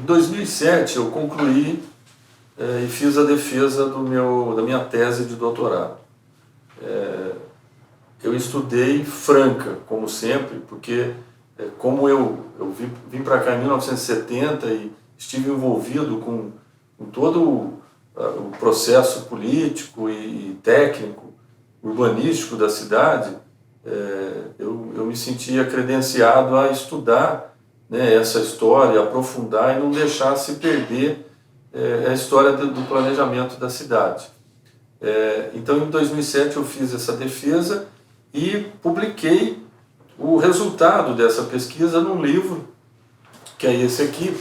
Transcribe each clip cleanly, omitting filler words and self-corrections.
Em 2007 eu concluí e fiz a defesa da minha tese de doutorado. Eu estudei Franca, como sempre, porque como eu vim para cá em 1970 e estive envolvido com todo o processo político e técnico, urbanístico da cidade, eu me sentia credenciado a estudar, né, essa história, aprofundar e não deixar se perder a história do planejamento da cidade. Então, em 2007 eu fiz essa defesa e publiquei o resultado dessa pesquisa num livro, que é esse aqui,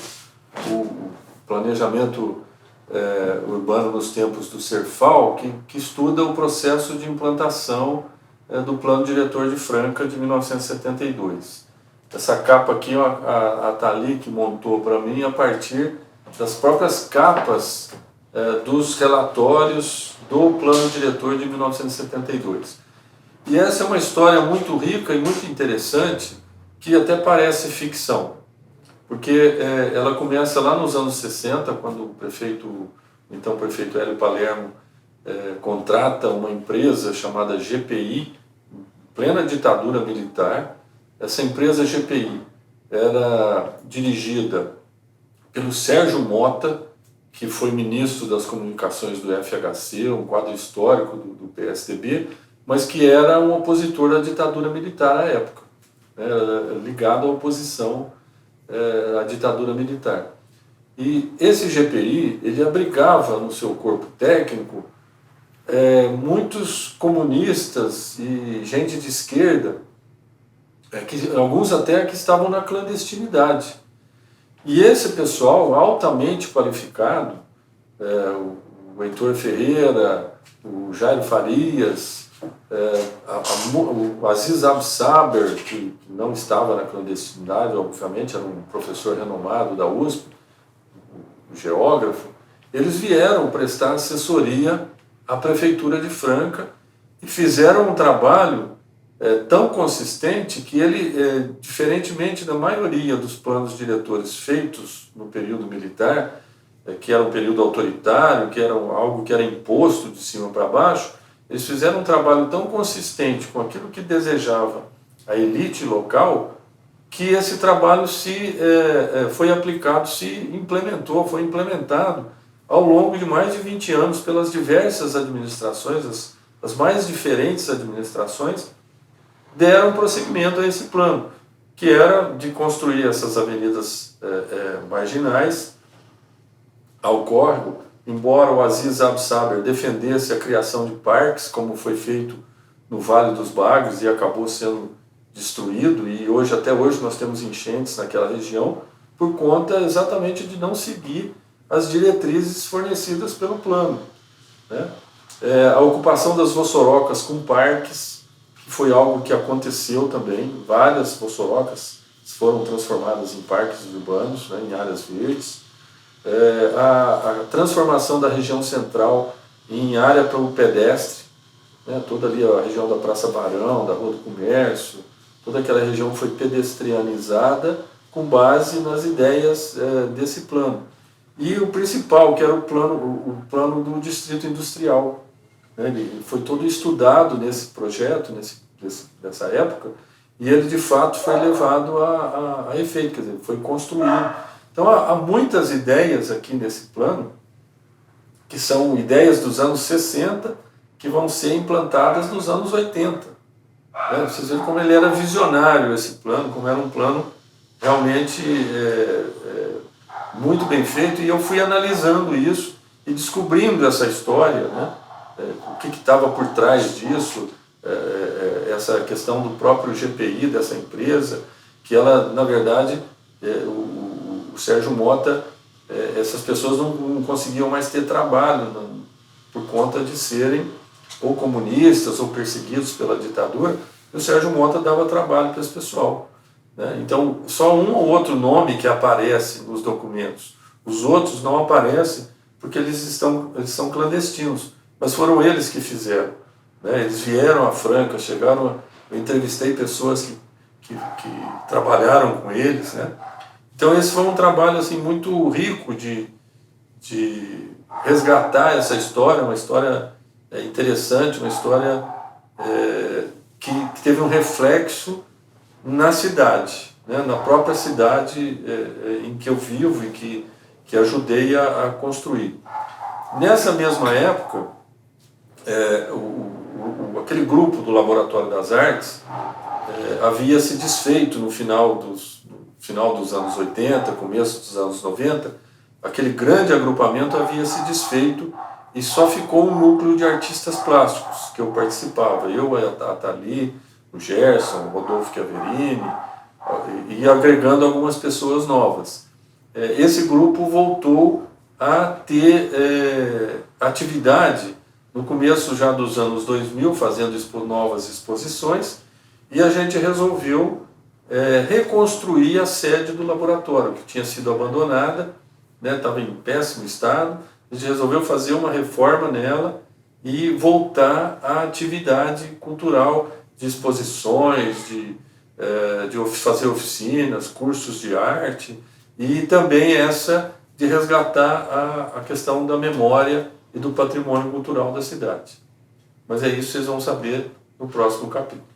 o Planejamento Urbano nos Tempos do CERFAL, que estuda o processo de implantação do Plano Diretor de Franca de 1972. Essa capa aqui a Thalie que montou para mim a partir das próprias capas dos relatórios do Plano Diretor de 1972. E essa é uma história muito rica e muito interessante, que até parece ficção, porque ela começa lá nos anos 60, quando o então prefeito Hélio Palermo contrata uma empresa chamada GPI, em plena ditadura militar. Essa empresa GPI era dirigida pelo Sérgio Mota, que foi ministro das comunicações do FHC, um quadro histórico do PSDB, mas que era um opositor à ditadura militar à época, ligado à oposição à ditadura militar. E esse GPI, ele abrigava no seu corpo técnico muitos comunistas e gente de esquerda, alguns até que estavam na clandestinidade. E esse pessoal altamente qualificado, o Heitor Ferreira, o Jairo Farias, o Aziz Absaber, que não estava na clandestinidade, obviamente, era um professor renomado da USP, um geógrafo, eles vieram prestar assessoria à Prefeitura de Franca e fizeram um trabalho tão consistente que ele, diferentemente da maioria dos planos diretores feitos no período militar, que era um período autoritário, que era algo que era imposto de cima para baixo, eles fizeram um trabalho tão consistente com aquilo que desejava a elite local, que esse trabalho foi aplicado, foi implementado ao longo de mais de 20 anos pelas diversas administrações, as mais diferentes administrações, deram prosseguimento a esse plano, que era de construir essas avenidas marginais ao córrego, embora o Aziz Absaber defendesse a criação de parques, como foi feito no Vale dos Bagres e acabou sendo destruído, e até hoje nós temos enchentes naquela região, por conta exatamente de não seguir as diretrizes fornecidas pelo plano, né? A ocupação das Vossorocas com parques, que foi algo que aconteceu também, várias Vossorocas foram transformadas em parques urbanos, né, em áreas verdes. A transformação da região central em área para o pedestre, né, toda ali a região da Praça Barão, da Rua do Comércio, toda aquela região foi pedestrianizada com base nas ideias desse plano. E o principal, que era o plano do Distrito Industrial, né, ele foi todo estudado nesse projeto, nessa época, e ele de fato foi levado a efeito, quer dizer, foi construído. Então há muitas ideias aqui nesse plano, que são ideias dos anos 60, que vão ser implantadas nos anos 80. Vocês veem como ele era visionário, esse plano, como era um plano realmente muito bem feito, e eu fui analisando isso e descobrindo essa história, né? O que estava por trás disso, essa questão do próprio GPI dessa empresa, que ela, na verdade, o Sérgio Mota, essas pessoas não conseguiam mais ter trabalho por conta de serem ou comunistas ou perseguidos pela ditadura, e o Sérgio Mota dava trabalho para esse pessoal, né? Então, só um ou outro nome que aparece nos documentos, os outros não aparecem porque eles são clandestinos, mas foram eles que fizeram, né? Eles vieram a Franca, eu entrevistei pessoas que trabalharam com eles, né? Então esse foi um trabalho assim, muito rico de resgatar essa história, uma história interessante, uma história que teve um reflexo na cidade, né, na própria cidade em que eu vivo e que ajudei a construir. Nessa mesma época, aquele grupo do Laboratório das Artes havia se desfeito no final dos anos 80, começo dos anos 90, aquele grande agrupamento havia se desfeito e só ficou um núcleo de artistas plásticos que eu participava. Eu, a Thalí, o Gerson, o Rodolfo Chiaverini, e agregando algumas pessoas novas. Esse grupo voltou a ter atividade no começo já dos anos 2000, fazendo novas exposições, e a gente resolveu reconstruir a sede do laboratório, que tinha sido abandonada, estava em péssimo estado. A gente resolveu fazer uma reforma nela e voltar à atividade cultural de exposições, de fazer oficinas, cursos de arte, e também essa de resgatar a questão da memória e do patrimônio cultural da cidade. Mas é isso que vocês vão saber no próximo capítulo.